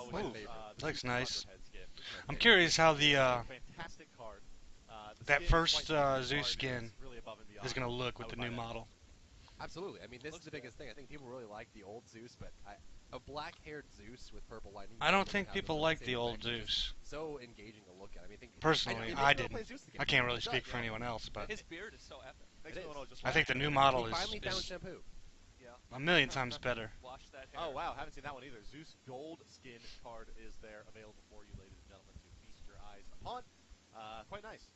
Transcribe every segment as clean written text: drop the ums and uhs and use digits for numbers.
Ooh, looks nice. I'm Okay. curious how the Fantastic card. The that skin is first quite unique. Zeus Art skin is really above and beyond. is gonna look with I the would buy new that. model. Absolutely. I mean, this is Looks the biggest thing. I think people really like the old Zeus, but a black-haired Zeus with purple lightning. I don't doesn't think have the people same like the old effect. It's Zeus. so engaging to look at. I mean, Personally, it I makes me wanna play didn't. Zeus again. I can't really It does, speak for yeah. anyone else, but His beard is so epic. Makes me wanna just I think the new He model finally found is shampoo. Yeah. a million times better. Wash that hair. Oh wow, haven't seen that one either. Zeus Gold skin card is there available for you, ladies and gentlemen, to feast your eyes upon. Quite nice.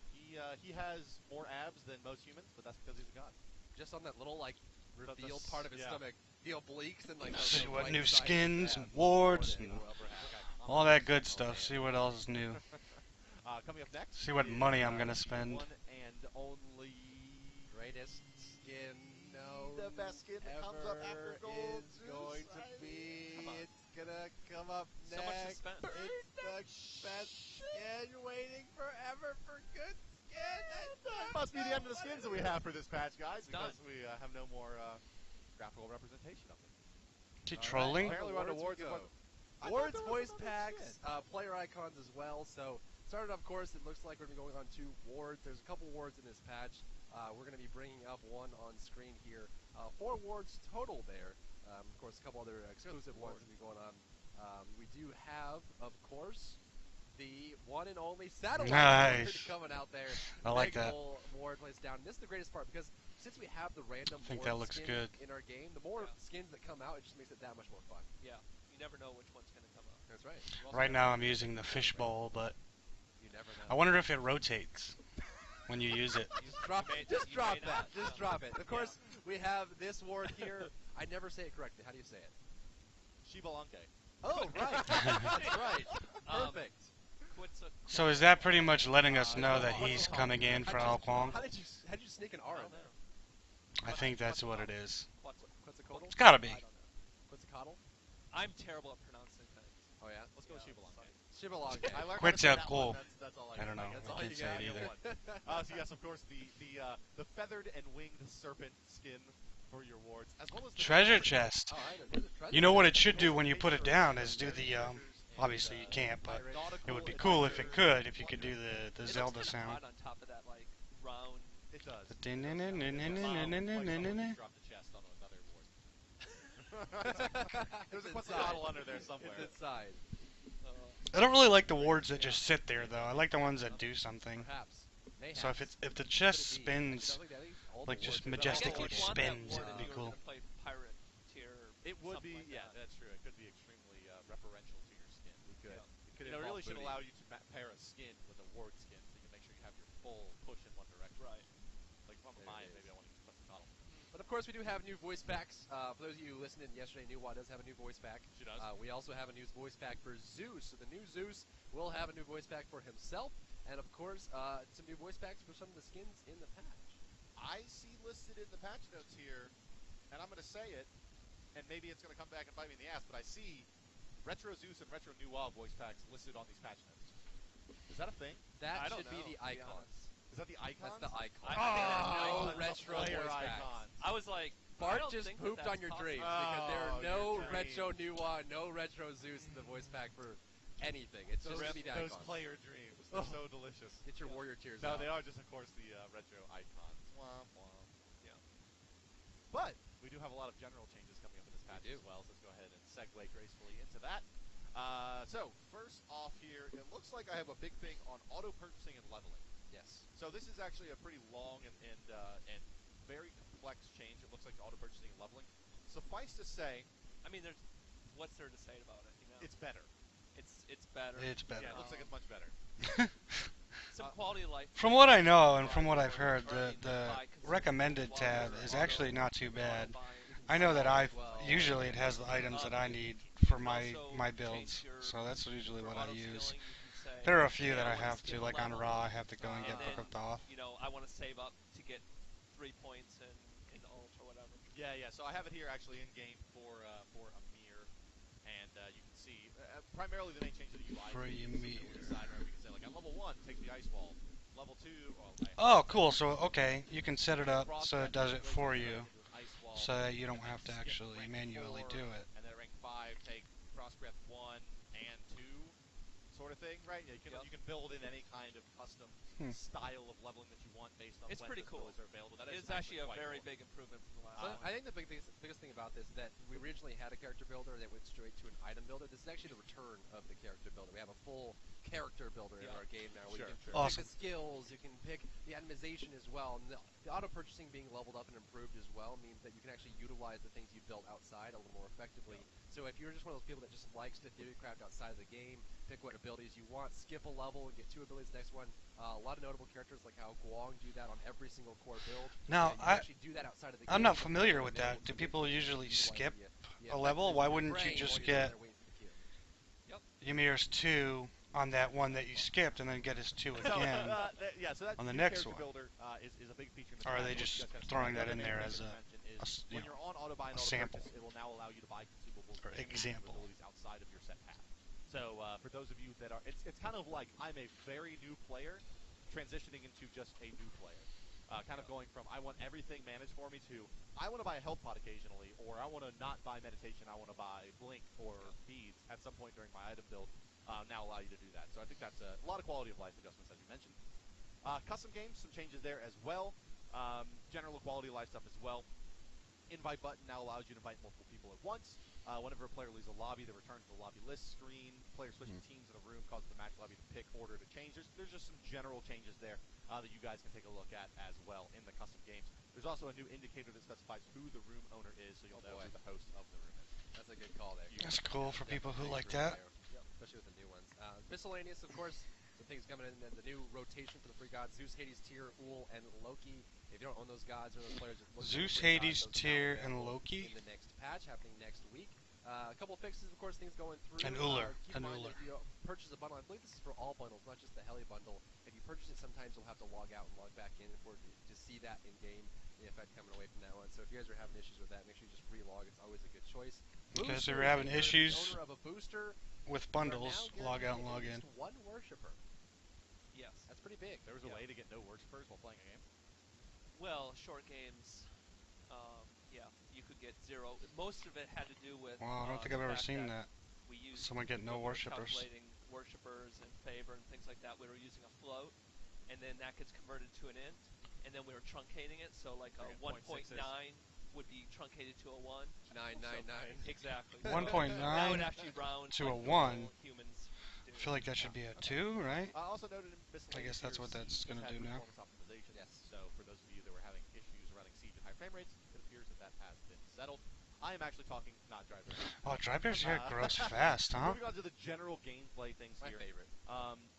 He has more abs than most humans, but that's because he's a god. Just on that little like revealed s- part of his yeah. stomach, the obliques and like those See little what right new sides, skins yeah, and wards more and than the upper half. Okay. all that good stuff. See what else is new. Coming up next. See what is, money I'm gonna the spend. One and only Greatest skin, no, the best skin that comes up after gold. is going to be. Come on. It's gonna come up So much next. suspense. It's the best skin. You're waiting forever for good skin. That must be the end of the skins that we have for this patch, guys, It's done. because we have no more graphical representation of them. Is he All right, trolling? Apparently we're on Awards awards. we go. I thought Awards, there was voice another packs, skin. player icons as well. So, started off, of course, it looks like we're going to be going on 2 wards. There's a couple wards in this patch. We're going to be bringing up one on screen here. 4 wards total there. Of course, a couple other exclusive ones that will be going on. We do have, of course, the one and only satellite Nice. ward coming out there. I like that. Megapole ward plays down. This is the greatest part because since we have the random I think ward that looks skin good. in our game, the more Yeah. skins that come out, it just makes it that much more fun. Yeah. You never know which one's gonna come up. That's right. Right now I'm using the fishbowl, but You never know. I wonder if it rotates when you use it. Just drop, You may- just you drop may that. not. Just Yeah. drop it. Of course, we have this ward here. I never say it correctly. How do you say it? Shibalanke. Oh, right. That's right. Um, Perfect. So is that pretty much letting us know that he's coming in for Al Kwong? How did you sneak an R in there? I think that's what it is. Quetzalcoatl? It's gotta be. I don't know. Quetzalcoatl? I'm terrible at pronouncing things. Oh yeah. Let's go with Shibalanke. Shibalanke. I learned Quits how to say out that cool. one, that's all I I don't know. That's I all can't you say got. it You either. won. So yes, of course, the feathered and winged serpent skin for your wards, as well as the Treasure chest. All right, there's a treasure You know what chest. it should do when you put it down is do the obviously you can't, but it would be cool if it could, if you could do the It Zelda looks kinda sound. odd on top of that like round. It does. The Like someone just dropped a chest on another ward. There's a Quetzalcoatl under there somewhere. It's inside. I don't really like the wards that just sit there though. I like the ones that do something. Perhaps. Mayhaps. So if the Could chest it be? spins, I don't think that is all like, the just wards are majestically I guess about. you'd want that spins, ward it'd if be you were cool. gonna play pirate tier. It would something be, like yeah, that. that's true. It could be extremely referential to your skin. It could. Yeah. It could It really involve should booty. allow you to pair a skin with a ward skin, so you can make sure you have your full push in one direction. Right. Like if I'm a There it Mayan, is. maybe I want to use Quetzalcoatl. But of course, we do have new voice packs. For those of you who listened in yesterday, New Wa does have a new voice pack. She does. We also have a new voice pack for Zeus. So the new Zeus will have a new voice pack for himself, and of course, some new voice packs for some of the skins in the patch. I see listed in the patch notes here, and I'm going to say it, and maybe it's going to come back and bite me in the ass, but I see Retro Zeus and Retro New Wa voice packs listed on these patch notes. Is that a thing? That I don't should be know, the to be icons. honest. Is that the icons? That's the icon. I- There are Oh, no the retro player voice packs. icons. I was like, I Bart don't just think pooped that's on your dreams possible. because there Oh, are no your retro dreams. New Wa, no retro Zeus in the voice pack for anything. It's just Those, gonna be the those icons. player dreams. They're Oh. so delicious. Get your warrior tears No, out. they are just, of course, the retro icons. Womp womp. Yeah. But we do have a lot of general changes coming up in this patch do. as well, so let's go ahead and segue gracefully into that. So, first off here, it looks like I have a big thing on auto purchasing and leveling. Yes. So this is actually a pretty long and very complex change. It looks like auto purchasing and leveling. Suffice to say, I mean, what's there to say about it? You know, it's better. it's better. It's better. Yeah, it looks like it's much better. Some quality of life. From what I know and from what I've heard, Or, I mean, the buy consumable recommended water tab or is auto- actually not too bad. buying. I know that I've Well, usually it has the items that I need for my builds, so that's usually For what I auto use. skilling, you can say, There are a few "Hey, that I wanna have skip to, a like on level, Raw, I have to go and get and then, hooked off. You know, I want to save up to get 3 points in ult or whatever. Yeah, yeah. So I have it here actually in game for Amir, and you can see primarily the main change to the UI. For is Amir. the side where we can say like at level 1 take the ice wall, level 2. Well, Oh, cool. So okay, you can set it up so it does it for you, so that you don't have to actually manually do it. And then at rank 5 take Crosscraft 1 and 2 sort of thing, right? Yeah, you can build in any kind of custom style of leveling that you want based on It's when pretty the cool. abilities are available. That is It's actually a quite very cool. big improvement from the last So one. I think the biggest thing about this is that we originally had a character builder that went straight to an item builder. This is actually the return of the character builder. We have a full character builder in Yeah. our game now, where Sure, you can sure. pick the skills, you can pick the itemization as well, and the auto purchasing being leveled up and improved as well means that you can actually utilize the things you built outside a little more effectively. So if you're just one of those people that just likes to theorycraft outside of the game, pick what abilities you want, skip a level and get 2 abilities next one. A lot of notable characters like how Guang do that on every single core build. Now, You can actually do that outside of the game. I'm not but familiar you're with able that. Do to people utilize usually skip the a level? effectiveness Why of your wouldn't you brain just while you're get there waiting for the queue? Ymir's 2 on that one that you skipped and then get his 2 So, again? yeah, so that on the new next character one. builder is a big feature in the Or are patch. they You just guys gotta throwing see that the in other there main as thing a- to mention is a when you're on auto buy and a auto sample. purchase, it will now allow you to buy consumables Or and example. abilities outside of your set path. So for those of you that are, it's kind of like I'm a very new player transitioning into just a new player. Kind of going from I want everything managed for me to I want to buy a health pot occasionally, or I want to not buy meditation, I want to buy blink or beads at some point during my item build. Now allow you to do that. So I think that's a lot of quality of life adjustments as you mentioned. Custom games, some changes there as well. General quality of life stuff as well. Invite button now allows you to invite multiple people at once. Whenever a player leaves a lobby, they return to the lobby list screen. Players switching teams in a room causes the match lobby to pick order to change. There's just some general changes there that you guys can take a look at as well in the custom games. There's also a new indicator that specifies who the room owner is, so you'll know who the host of the room is. That's a good call there. That's cool for people who like Definitely that. Yep, especially with the new ones. Miscellaneous, of course. Some things coming in. The new rotation for the free gods: Zeus, Hades, Tyr, Ul, and Loki. If you don't own those gods or those players, just look for the Zeus, free gods. Hades, Those are now Tyr, and available Loki? in the next patch happening next week. A couple fixes, of course, things going through. And Uller. Keep in And mind Uller. that if you purchase a bundle, I believe this is for all bundles, not just the Heli bundle. If you purchase it, sometimes you'll have to log out and log back in for to see that in game. The effect coming away from that one. So if you guys are having issues with that, make sure you just relog. It's always a good choice. Okay, so Boosters, we're having if you're issues the owner of a booster, with you are bundles, now log out and log guaranteed in. at least one worshiper. Yes. That's pretty big. There was a way to get no worshippers while playing a game. Well, short games, yeah, you could get 0. Most of it had to do with. Wow, I don't think the I've ever fact seen that. that. We used Someone get no when we were worshippers. calculating worshippers and favor and things like that. We were using a float, and then that gets converted to an int, and then we were truncating it. So like a Like 1.9 0.6s. would be truncated to a 1. 999. Exactly. 1.9 That would actually round to a like 1. normal humans do. I feel like that should be a 2, right? Also noted in miscellaneous I guess that's here, what that's Siege gonna has had do now. performance optimization. Yes. So for those of you that were having issues running Siege at high frame rates, it appears that that has been settled. I am actually talking not driver. Oh, drivers here grows fast, huh? Moving on to the general gameplay things My here. favorite.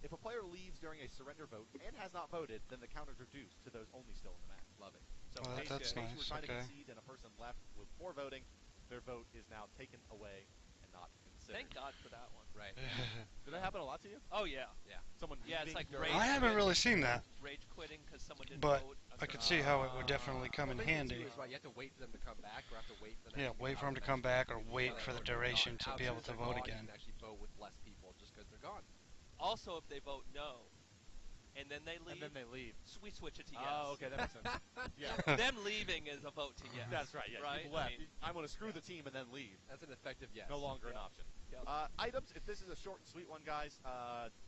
If a player leaves during a surrender vote and has not voted, then the count is reduced to those only still in the match. Love it. So Oh, in case, that's in case you were nice, trying to okay. concede and a person left with poor voting, their vote is now taken away and not considered. Thank God for that one. Right. Did that happen a lot to you? Oh yeah. Someone Yeah, it's leaving like during- rage I haven't quit. really seen that, Rage quitting because someone didn't but vote. I could see how it would definitely come in Well, thing handy. too is, right, you have to wait for them to come back, or have to wait for them. Yeah, to wait get for out them to of come the match. back, or You wait can for the vote or duration not. to Now, be as able soon to as vote they're gone, again. You can actually vote with less people just because they're gone. Also, if they vote no, and then they leave, And then they leave. we switch it to yes. Oh, okay, that makes sense. Yeah. Them leaving is a vote to yes. That's right, yeah. Right? People left. I mean, I'm going to screw the team and then leave. That's an effective yes. No longer an Yeah. option. Yep. Items, if this is a short and sweet one, guys,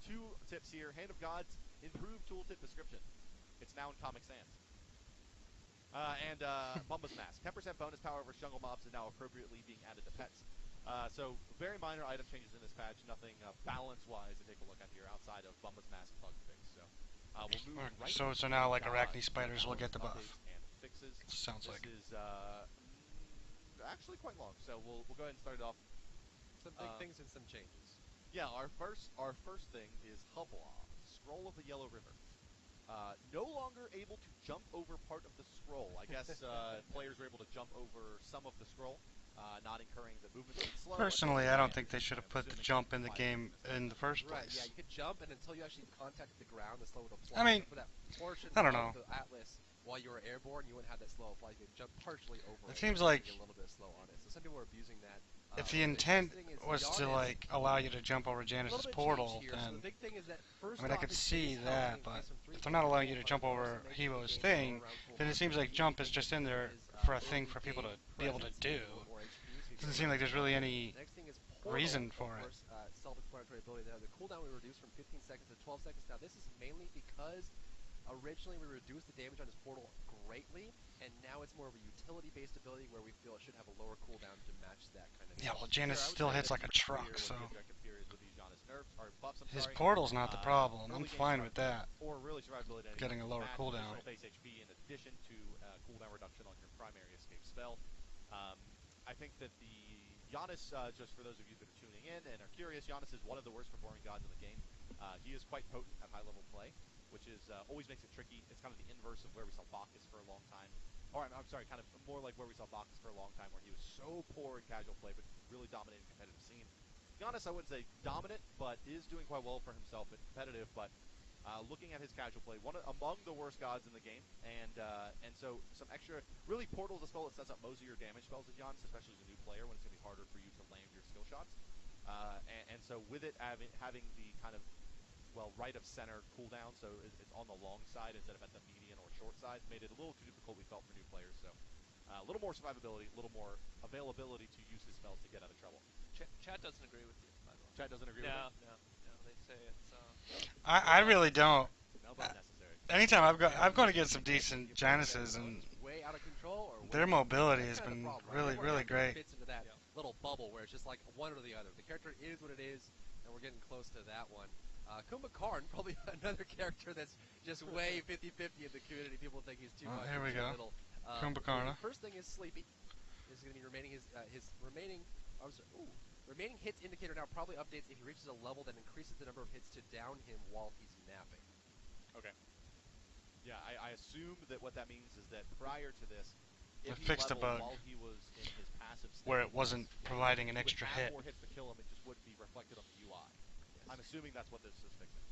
2 tips here. Hand of Gods, improved tooltip description. It's now in Comic Sans. Mumba's Mask. 10% bonus power over jungle mobs is now appropriately being added to pets. So very minor item changes in this patch. Nothing balance-wise to take a look at here outside of Bumba's Mask bug fix. So we'll move Alright, right so into now like gods, arachne spiders will balance get the buff. updates and fixes. Sounds This like. is actually quite long, so we'll go ahead and start it off. Some big things and some changes. Yeah, our first thing is Hublaw, Scroll of the Yellow River. No longer able to jump over part of the scroll. I guess players are able to jump over some of the scroll, not incurring the movement speed slow. Personally, I don't think they should have put the jump in the game in the first Right, place. yeah, you could jump, and until you actually contacted the ground, the slow would apply. I mean, for that portion I don't of know. the Atlas, while you were airborne, you wouldn't have that slow apply. You could jump partially over It it. seems and like get a little bit slow on it. So some people are abusing that. If the intent was to Giannis, like allow you to jump over a little Janice's bit portal, changed here. So then the big thing is that first I mean I off, could it's see health that, in but case from three if they're not allowing you to people, jump but over also makes Hero's the game thing, go around full then it seems like speed. jump is just in there His, for a thing early for people to game be able to presence, do. a little more HP, so you Doesn't can seem go like there's really any The next thing is reason for of it. course, self-explanatory ability there. The cooldown we reduced from 15 seconds to 12 seconds. Now, this is mainly because originally we reduced the damage on his portal greatly, and now it's more of a utility-based ability where we feel it should have a lower cooldown to match that kind of. Yeah, well, Sure, Janus I would still say hits that like a even truck, here so with the objective periods with these Giannis nerfs or buffs, I'm his sorry, portal's not the problem. I'm early game fine start with that. or really survivability. Getting a lower match, cooldown. additional base HP in addition to cooldown reduction on your primary escape spell. I think that the Giannis, just for those of you that are tuning in and are curious, Giannis is one of the worst performing gods in the game. He is quite potent at high level play, which is always makes it tricky. It's kind of the inverse of where we saw Bacchus for a long time. Or I'm sorry, kind of more like where we saw Bacchus for a long time, where he was so poor in casual play, but really dominating the competitive scene. Giannis, I wouldn't say dominant, but is doing quite well for himself at competitive. But looking at his casual play, among the worst gods in the game, and so some extra, really Portal's a spell that sets up most of your damage spells with Giannis, especially as a new player when it's going to be harder for you to land your skill shots. And so with it having the kind of right of center cooldown, so it's on the long side instead of at the median or short side, made it a little too difficult, we felt, for new players. So a little more survivability, a little more availability to use his spells to get out of trouble. Chat doesn't agree with you, by the way. Chat doesn't agree with No, me? no, no. They say it's. I really don't. No, but necessary. Anytime I'm going to get some decent Januses, and way out of control, or their mobility has that's kind been of the problem, right? really Everyone great. fits into that Yeah. little bubble where it's just like one or the other. The character is what it is, and we're getting close to that one. Kumba Karn, probably another character that's just way 50-50 in the community. People think he's too Oh, much here or we too go. little. Kumba Karna. First thing is Sleepy. This is going to be remaining his remaining. Remaining hits indicator now probably updates if he reaches a level that increases the number of hits to down him while he's napping. Okay. Yeah, I assume that what that means is that prior to this, if It he fixed a leveled bug while he was in his passive state, where it wasn't providing an he would extra have hit. more hits to kill him, it just wouldn't be reflected on the UI. Yes. I'm assuming that's what this is fixing.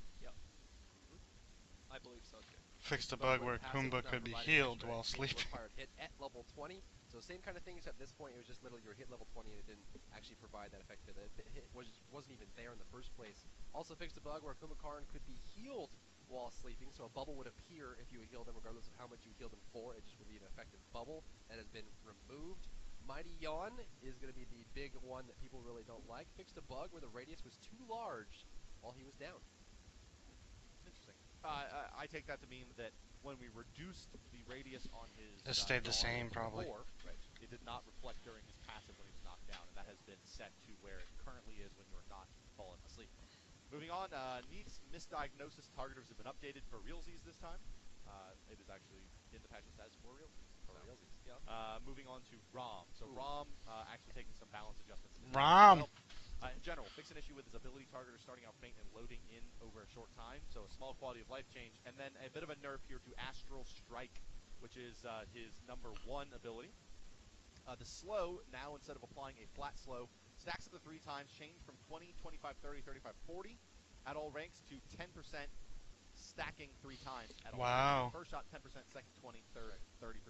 I believe so too. Fixed a But bug where passive Kumba was not could be providing healed extra while hit sleeping. required hit at level 20. So same kind of thing, except at this point it was just literally your hit level 20 and it didn't actually provide that effect. The hit wasn't even there in the first place. Also fixed a bug where Kumba Karn could be healed while sleeping, so a bubble would appear if you would heal them regardless of how much you healed them for. It just would be an effective bubble that has been removed. Mighty Yawn is going to be the big one that people really don't like. Fixed a bug where the radius was too large while he was down. Interesting. I take that to mean that when we reduced the radius on his It stayed the same, probably. before, it did not reflect during his passive when he was knocked down, and that has been set to where it currently is when you're not fallen asleep. Moving on, needs misdiagnosis targeters have been updated for realsies this time. It is actually in the patches as for realsies. Moving on to ROM. So ROM actually taking some balance adjustments. ROM! In general, fix an issue with his ability targeter starting out faint and loading in over a short time, so a small quality of life change, and then a bit of a nerf here to Astral Strike, which is his number 1 ability. The slow, now instead of applying a flat slow, stacks up to 3 times, change from 20, 25, 30, 35, 40 at all ranks to 10% stacking 3 times at all ranks. First shot 10%, second 20, third 30%.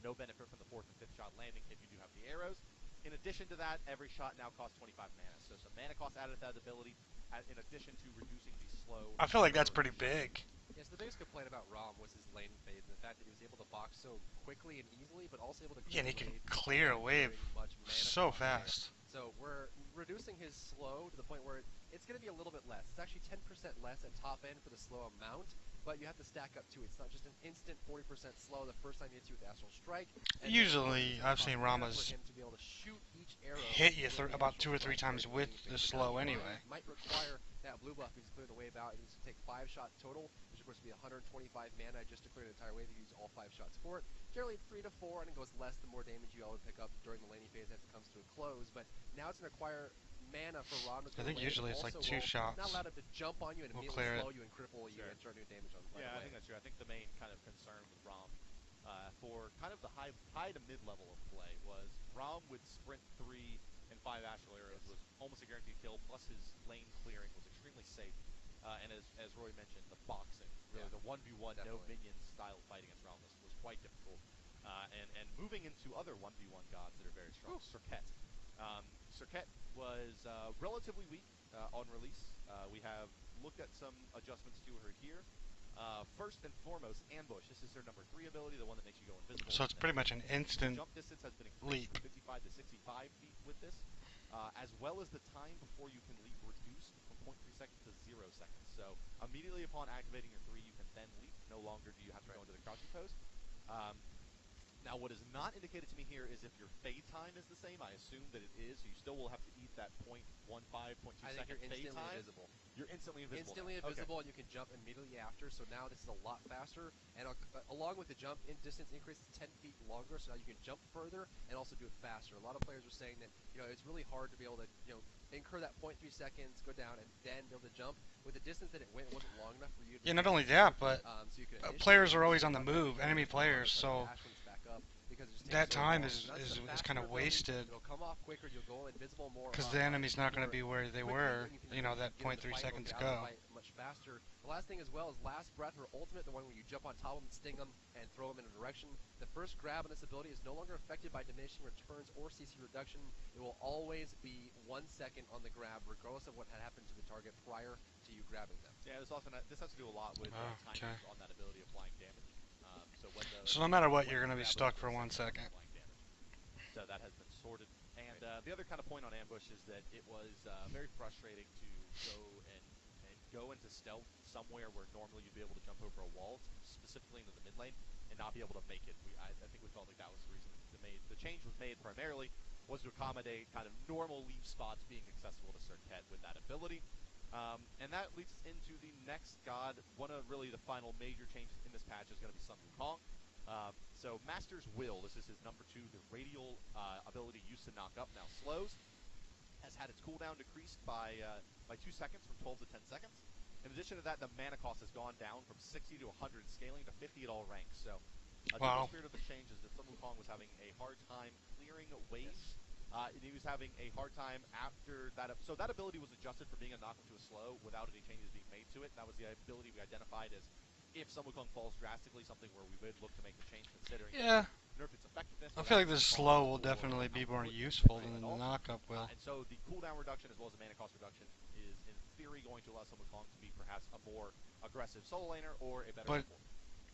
No benefit from the 4th and 5th shot landing if you do have the arrows. In addition to that, every shot now costs 25 mana. So some mana cost added to that ability, in addition to reducing the slow. I feel like that's pretty big. Yes, the biggest complaint about ROM was his lane phase and the fact that he was able to box so quickly and easily, but also able to Yeah, and he can clear clear a wave so fast. So we're reducing his slow to the point where it's going to be a little bit less. It's actually 10% less at top end for the slow amount, but you have to stack up too. It's not just an instant 40% slow the first time he hits you with Astral Strike. Usually, I've seen Ramas for him to be able to shoot each arrow hit you with about Astral 2 or 3 Strike times during with the the phase. slow Now, anyway. might require that blue buff because he's cleared the wave out. He needs to take 5 shots total, which of course would be 125 mana just to clear the entire wave. You use all 5 shots for it. Generally 3 to 4, and it goes less the more damage you all would pick up during the laning phase as it comes to a close. But now it's going to require mana for Ron to I think usually it's like 2 shots. Not allowed him to jump on you and We'll immediately clear slow it. you and cripple you Sure. and start doing damage on right Yeah, away. I think that's true. I think the main kind of concern with ROM for kind of the high to mid level of play was ROM with sprint 3 and 5 astral arrows was almost a guaranteed kill, plus his lane clearing was extremely safe. And as Roy mentioned, the boxing, really the 1v1, no minions style fight against ROM was quite difficult. And moving into other 1v1 gods that are very strong, Serket. Serket was relatively weak on release. We have looked at some adjustments to her here. First and foremost, Ambush. This is her number 3 ability, the one that makes you go invisible. So it's pretty much an instant jump distance has been increased leap. from 55 to 65 feet with this. as well as the time before you can leap reduced from 0.3 seconds to 0 seconds. So immediately upon activating your 3, you can then leap. No longer do you have to go into the crouching pose. Now, what is not indicated to me here is if your fade time is the same. I assume that it is, so you still will have to eat that 0.15, 0.2 I think second you're fade instantly time. invisible. You're instantly invisible. Instantly now. invisible, and you can jump immediately after. So now this is a lot faster, and along with the jump in distance increase, 10 feet longer. So now you can jump further and also do it faster. A lot of players are saying that it's really hard to be able to incur that 0.3 seconds, go down, and then be able to jump. With the distance that it went, it wasn't long enough for you to. Yeah, not only that, but so you could players are always on the move, enemy players, so that time is kind of wasted. It'll come off quicker. You'll go invisible more. Because the enemy's not going to be where they were, that 0.3 seconds ago. Much faster. The last thing as well is Last Breath, her ultimate, the one where you jump on top of them, sting them, and throw them in a direction. The first grab on this ability is no longer affected by diminishing returns or CC reduction. It will always be 1 second on the grab, regardless of what had happened to the target prior to you grabbing them. Yeah, this has to do a lot with timing on that ability applying damage. So no matter what, you're going to be stuck for 1 second. So that has been sorted. And the other kind of point on ambush is that it was very frustrating to go into stealth somewhere where normally you'd be able to jump over a wall, specifically into the mid lane, and not be able to make it. I think we felt like that was the reason the change was made primarily, was to accommodate kind of normal leave spots being accessible to Serket with that ability. And that leads us into the next god. One of really the final major changes in this patch is going to be Sun Wukong. So Master's Will, this is his number 2, the radial ability used to knock up, now slows, has had its cooldown decreased by 2 seconds from 12 to 10 seconds. In addition to that, the mana cost has gone down from 60 to 100, scaling to 50 at all ranks. So the spirit of the change is that Sun Wukong was having a hard time clearing waves. He was having a hard time after that. So that ability was adjusted for being a knock to a slow without any changes being made to it. That was the ability we identified as if Sun Wukong falls drastically, something where we would look to make the change considering nerf its effectiveness. I feel like the slow will definitely be more useful than the knock-up will. And so the cooldown reduction as well as the mana cost reduction is in theory going to allow Sun Wukong to be perhaps a more aggressive solo laner or a better support.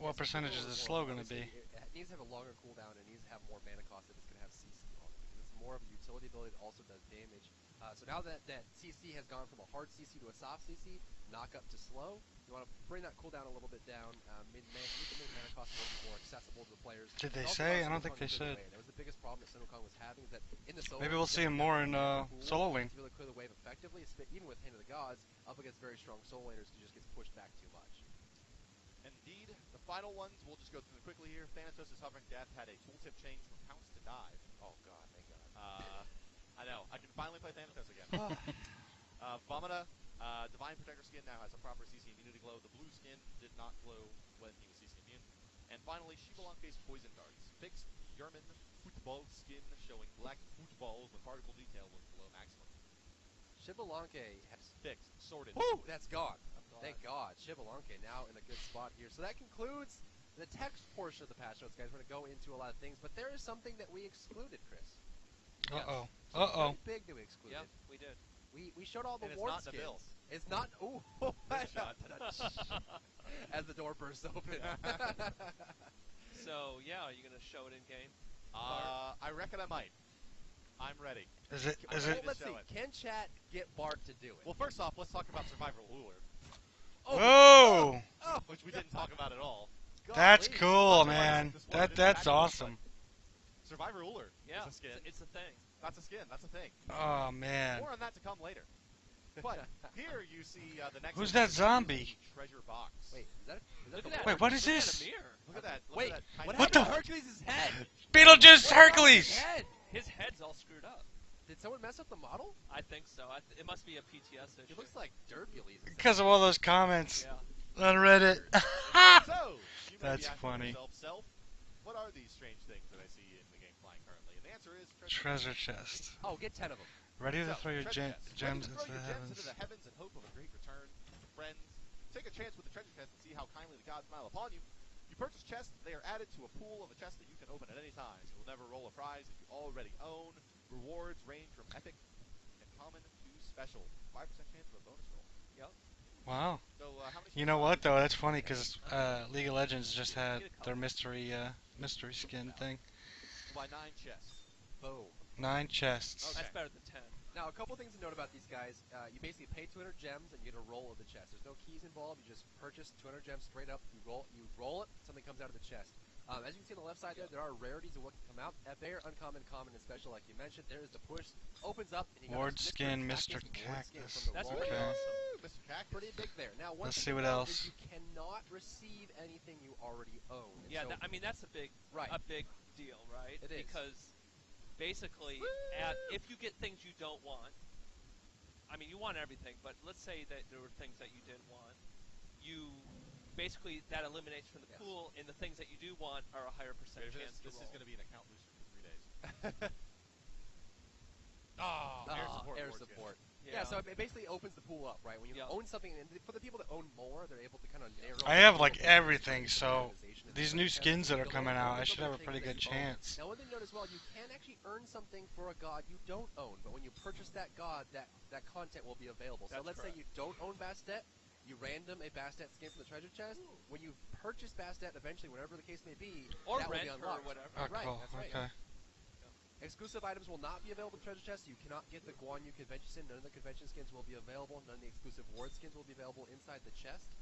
What percentage is the slow going to be? It needs to have a longer cooldown and it needs to have more mana cost if it's going to have CC on it, because it's more of a utility ability that also does damage. So now that CC has gone from a hard CC to a soft CC, knock up to slow, you want to bring that cooldown a little bit down, make the mana cost a little bit more accessible to the players. Did they say? I don't think they said. That was the biggest problem that Sun Wukong was having, is that in the solo Maybe we'll see him more in solo lane. To really clear the wave effectively, even with Hand of the Gods, up against very strong solo laners who just gets pushed back too much. Indeed, the final ones, we'll just go through them quickly here. Thanatos' Hovering Death had a tooltip change from Pounce to Dive. Oh god, thank god. I know, I can finally play Thanatos again. Vomita, Divine Protector skin now has a proper CC immunity glow. The blue skin did not glow when he was CC immune. And finally, Shibalanke's Poison Darts. Fixed Yerman Football skin showing black footballs when particle detail was below maximum. Shibalanke has fixed, sorted. Woo! That's gone. Thank God. Shibalanke now in a good spot here. So that concludes the text portion of the patch notes, guys. We're going to go into a lot of things, but there is something that we excluded, Chris. Uh-oh. Yes. Uh-oh. Big that we excluded. Yep, we did. We showed all the and ward it's not skins. Nabil. It's not. Ooh. As the door bursts open. So, yeah, are you going to show it in game? I reckon I might. I'm ready. Is it? Let's see. Can chat get Bart to do it? Well, first off, let's talk about Survivor Ruler. Whoa! Which we didn't talk about at all. That's cool, man. That's awesome. Survivor Ruler Yeah, is a skin. it's a thing. That's a skin. That's a thing. Oh, man. More on that to come later. But here you see the next. Who's that zombie? Treasure box. Wait, is that Look the at that. Wait, what is Look at this? a mirror. Look at that. Wait, what What happened the- to Hercules' head? Beetlejuice Hercules! Head. His head's all screwed up. Did someone mess up the model? I think so. It must be a PTS issue. It looks like Derbules. Because of all those comments Yeah. on Reddit. So, you may That's be asking funny. yourself, Self, what are these strange things that I see in the game flying currently? And the answer is Treasure chest. Oh, get 10 of them. Ready to So, throw your treasure chests. gems Ready to throw into the your gems heavens. into the heavens in hope of a great return. Friends, take a chance with the treasure chest and see how kindly the gods smile upon you. You purchase chests, they are added to a pool of a chest that you can open at any time. You will never roll a prize if you already own. Rewards range from epic and common to special. 5% chance of a bonus roll. Yep. Wow. So, how many You know what, though? That's funny, because League of Legends just had their mystery skin thing. By 9 chests. Boom. 9 chests. Okay. That's better than 10. Now, a couple things to note about these guys. You basically pay 200 gems and you get a roll of the chest. There's no keys involved. You just purchase 200 gems straight up. You roll it, something comes out of the chest. As you can see on the left side there are rarities of what can come out. Rare, uncommon, common, and special, like you mentioned. There is the push. Opens up, and you got Ward this skin, Mr. Mr. Cactus Cactus. from the That's roll. pretty Okay. awesome. Mr. Cactus. Pretty big there. Now, one Let's thing see what to note else. is you cannot receive anything you already own. And Yeah, so, I mean that's a big right. deal, right? It is. Because basically, if you get things you don't want, I mean you want everything, but let's say that there were things that you didn't want, you basically that eliminates from the Yes. pool, and the things that you do want are a higher percent chance to This roll. is going to be an account booster for 3 days. Oh, Air Ward skin. support. Yeah, so it basically opens the pool up, right? When you Yeah. own something, and for the people that own more, they're able to kind of narrow. I have like the everything, so organization and these the new chest. skins that are You'll coming own out, I those should have a things pretty that good you own. chance. Now, one thing to note as well, you can actually earn something for a god you don't own, but when you purchase that god, that content will be available. So That's let's correct. say you don't own Bastet, you random a Bastet skin from the treasure chest. When you purchase Bastet, eventually, whatever the case may be, Or that rent will or be unlocked. whatever. Oh, Right, cool. that's right. Okay. Exclusive items will not be available in treasure chest. You cannot get the Guan Yu convention skin. None of the convention skins will be available. None of the exclusive ward skins will be available inside the chest.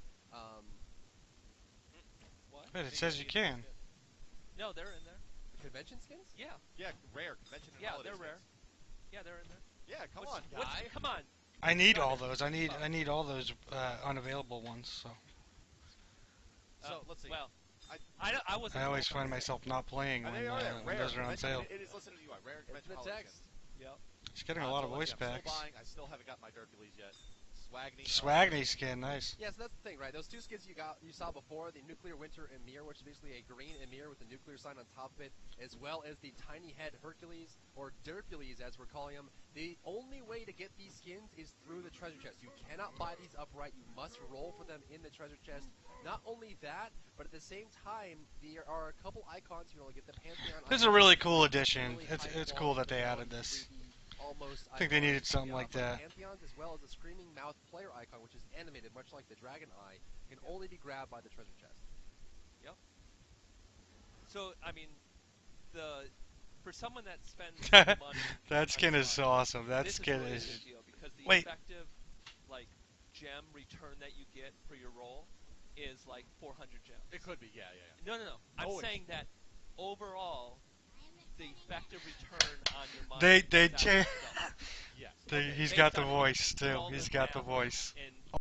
What? Wait, it says you can. No, they're in there. The convention skins? Yeah, Yeah, rare convention and yeah, holiday they're skins. rare. Yeah, they're in there. Yeah, come What's- on, guy. Come on. I need all those. I need all those unavailable ones. So So let's see. Well, I- I wasn't. I always find myself not playing And when, they are there. when Rare those are on convention. sale. It is listed in the UI. Rare It's convention the holiday text. skins. Yep. It's getting a lot of So let's voice see, I'm packs. still buying. I still haven't got my Hercules yet. Swagny. Swagny skin, nice. Yeah, so that's the thing, right? Those two skins you saw before, the Nuclear Winter Emir, which is basically a green Emir with the nuclear sign on top of it, as well as the Tiny Head Hercules, or Dercules as we're calling them. The only way to get these skins is through the treasure chest. You cannot buy these upright. You must roll for them in the treasure chest. Not only that, but at the same time, there are a couple icons. You can only get the Pantheon. This is a icon, really which cool is addition. really It's high cool that quality they design, added this. 3D almost I think they icon needed something from like the that. Pantheons, as well as the Screaming Mouth player icon, which is animated much like the Dragon Eye, can only be grabbed by the treasure chest. So I mean, for someone that spends money, That skin is so awesome. That this skin really a is. good deal because the Wait. effective like gem return that you get for your roll is like 400 gems. It could be. Yeah. No. I'm Oh, saying that overall, the effective return on your money. They is out of cha- itself. Yes. They, Okay. he's Based got the on voice all too. He's the got the math voice. And